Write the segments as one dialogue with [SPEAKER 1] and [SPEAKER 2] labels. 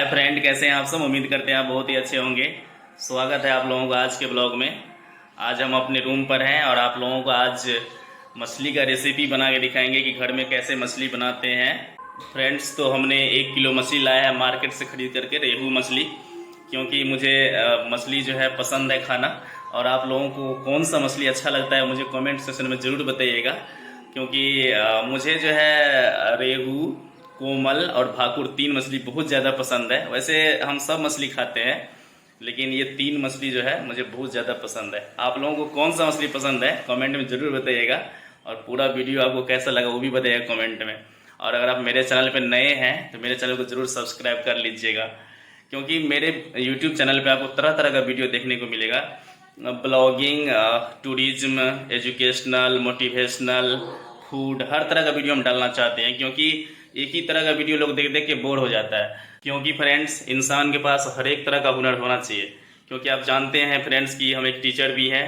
[SPEAKER 1] Hi friend, कैसे हैं आप सब। उम्मीद करते हैं आप बहुत ही अच्छे होंगे। स्वागत है आप लोगों का आज के ब्लॉग में। आज हम अपने रूम पर हैं और आप लोगों को आज मछली का रेसिपी बना के दिखाएंगे कि घर में कैसे मछली बनाते हैं। फ्रेंड्स, तो हमने 1 किलो मछली लाया है मार्केट से ख़रीद करके, रेहू मछली, क्योंकि मुझे मछली जो है पसंद है खाना। और आप लोगों को कौन सा मछली अच्छा लगता है मुझे कमेंट सेक्शन में ज़रूर बताइएगा, क्योंकि मुझे जो है रेहू, कोमल और भाकुर 3 मछली बहुत ज़्यादा पसंद है। वैसे हम सब मछली खाते हैं, लेकिन ये 3 मछली जो है मुझे बहुत ज़्यादा पसंद है। आप लोगों को कौन सा मछली पसंद है कमेंट में ज़रूर बताइएगा, और पूरा वीडियो आपको कैसा लगा वो भी बताइएगा कमेंट में। और अगर आप मेरे चैनल पर नए हैं तो मेरे चैनल को ज़रूर सब्सक्राइब कर लीजिएगा, क्योंकि मेरे यूट्यूब चैनल पर आपको तरह तरह का वीडियो देखने को मिलेगा। Blogging, tourism, educational, motivational, food, हर तरह का वीडियो हम डालना चाहते हैं, क्योंकि एक ही तरह का वीडियो लोग देख देख के बोर हो जाता है। क्योंकि फ्रेंड्स, इंसान के पास हर एक तरह का हुनर होना चाहिए, क्योंकि आप जानते हैं फ्रेंड्स कि हम एक टीचर भी हैं,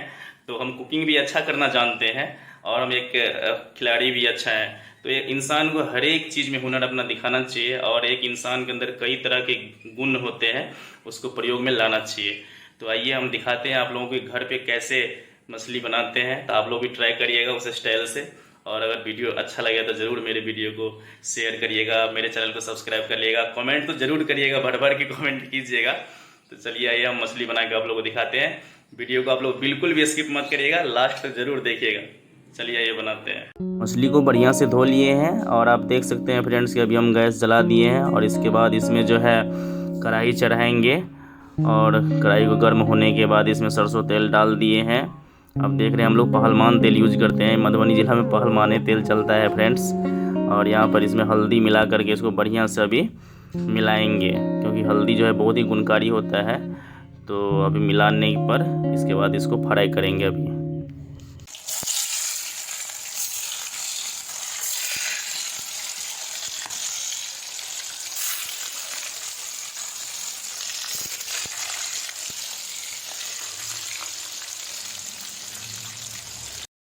[SPEAKER 1] तो हम कुकिंग भी अच्छा करना जानते हैं, और हम एक खिलाड़ी भी अच्छा है। तो एक इंसान को हर एक चीज़ में हुनर अपना दिखाना चाहिए, और एक इंसान के अंदर कई तरह के गुण होते हैं, उसको प्रयोग में लाना चाहिए। तो आइए हम दिखाते हैं आप लोगों के घर पे कैसे मछली बनाते हैं, तो आप लोग भी ट्राई करिएगा उस स्टाइल से। और अगर वीडियो अच्छा लगे तो ज़रूर मेरे वीडियो को शेयर करिएगा, मेरे चैनल को सब्सक्राइब कर लिएगा, कमेंट तो ज़रूर करिएगा, भर भर के कमेंट कीजिएगा। तो चलिए आइए हम मछली बना के आप लोगों को दिखाते हैं। वीडियो को आप लोग बिल्कुल भी स्किप मत करिएगा, लास्ट तक ज़रूर देखिएगा। चलिए आइए बनाते हैं। मछली को बढ़िया से धो लिए हैं, और आप देख सकते हैं फ्रेंड्स कि अभी हम गैस जला दिए हैं, और इसके बाद इसमें जो है कढ़ाई चढ़ाएंगे, और कढ़ाई को गर्म होने के बाद इसमें सरसों तेल डाल दिए हैं। अब देख रहे हैं हम लोग पहलमान तेल यूज करते हैं, मधुबनी जिला में पहलमाने तेल चलता है फ्रेंड्स। और यहाँ पर इसमें हल्दी मिला करके इसको बढ़िया से अभी मिलाएंगे, क्योंकि हल्दी जो है बहुत ही गुणकारी होता है। तो अभी मिलाने पर इसके बाद इसको फ्राई करेंगे अभी।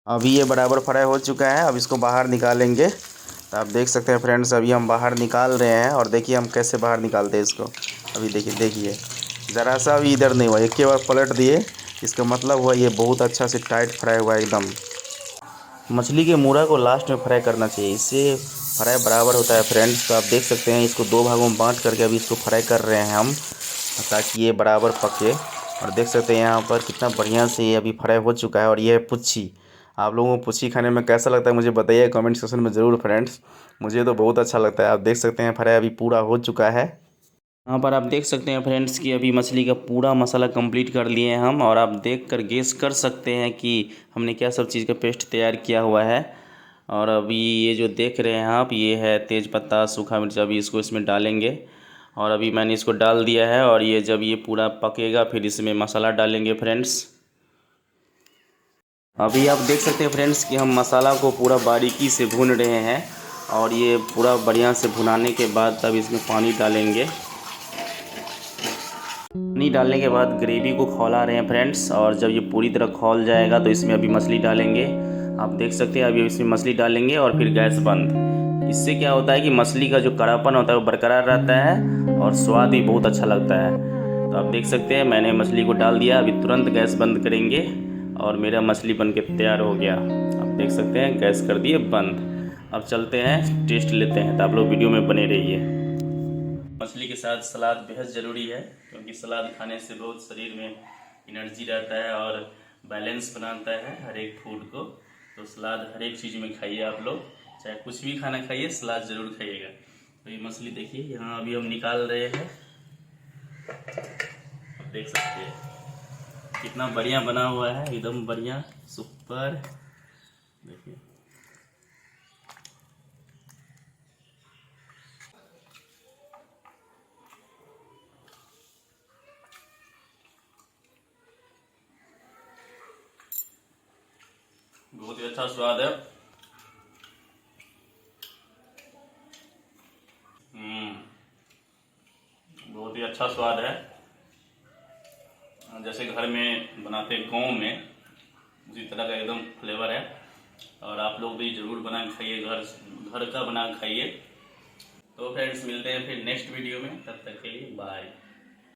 [SPEAKER 1] अभी ये बराबर फ्राई हो चुका है, अब इसको बाहर निकालेंगे। तो आप देख सकते हैं फ्रेंड्स, अभी हम बाहर निकाल रहे हैं, और देखिए हम कैसे बाहर निकालते हैं इसको। अभी देखिए ज़रा सा भी इधर नहीं हुआ, एक ही बार पलट दिए, इसका मतलब हुआ ये बहुत अच्छा से टाइट फ्राई हुआ एकदम। मछली के मूड़ा को लास्ट में फ्राई करना चाहिए, इससे फ्राई बराबर होता है फ्रेंड्स। तो आप देख सकते हैं इसको 2 भागों में बाँट करके अभी इसको फ्राई कर रहे हैं हम, ताकि ये बराबर पके। और देख सकते हैं यहाँ पर कितना बढ़िया से ये अभी फ्राई हो चुका है। और ये है पुच्छी। आप लोगों को पुच्छी खाने में कैसा लगता है मुझे बताइए कमेंट सेक्शन में ज़रूर फ्रेंड्स। मुझे तो बहुत अच्छा लगता है। आप देख सकते हैं फ्राई अभी पूरा हो चुका है। यहाँ पर आप देख सकते हैं फ्रेंड्स कि अभी मछली का पूरा मसाला कंप्लीट कर लिए हैं हम, और आप देख कर गेस कर सकते हैं कि हमने क्या सब चीज़ का पेस्ट तैयार किया हुआ है। और अभी ये जो देख रहे हैं आप, ये है तेज़पत्ता, सूखा मिर्च, अभी इसको इसमें डालेंगे। और अभी मैंने इसको डाल दिया है, और ये जब ये पूरा पकेगा फिर इसमें मसाला डालेंगे फ्रेंड्स। अभी आप देख सकते हैं फ्रेंड्स कि हम मसाला को पूरा बारीकी से भून रहे हैं, और ये पूरा बढ़िया से भुनाने के बाद तब इसमें पानी डालेंगे। पानी डालने के बाद ग्रेवी को खौला रहे हैं फ्रेंड्स, और जब ये पूरी तरह खौल जाएगा तो इसमें अभी मछली डालेंगे। आप देख सकते हैं अभी इसमें मछली डालेंगे, और फिर गैस बंद। इससे क्या होता है कि मछली का जो कड़ापन होता है वो बरकरार रहता है, और स्वाद भी बहुत अच्छा लगता है। तो आप देख सकते हैं मैंने मछली को डाल दिया, अभी तुरंत गैस बंद करेंगे, और मेरा मछली बन के तैयार हो गया। आप देख सकते हैं गैस कर दिए बंद। अब चलते हैं टेस्ट लेते हैं, तो आप लोग वीडियो में बने रहिए। मछली के साथ सलाद बेहद ज़रूरी है, क्योंकि सलाद खाने से बहुत शरीर में एनर्जी रहता है और बैलेंस बनाता है हर एक फूड को। तो सलाद हर एक चीज़ में खाइए आप लोग, चाहे कुछ भी खाना खाइए, सलाद ज़रूर खाइएगा। तो ये मछली देखिए यहाँ अभी हम निकाल रहे हैं, देख सकते हैं कितना बढ़िया बना हुआ है, एकदम बढ़िया सुपर। देखिए बहुत ही अच्छा स्वाद है। बहुत ही अच्छा स्वाद है, जैसे घर में बनाते गाँव में उसी तरह का एकदम फ्लेवर है। और आप लोग भी ज़रूर बना के खाइए, घर का बना के खाइए। तो फ्रेंड्स मिलते हैं फिर नेक्स्ट वीडियो में, तब तक के लिए बाय।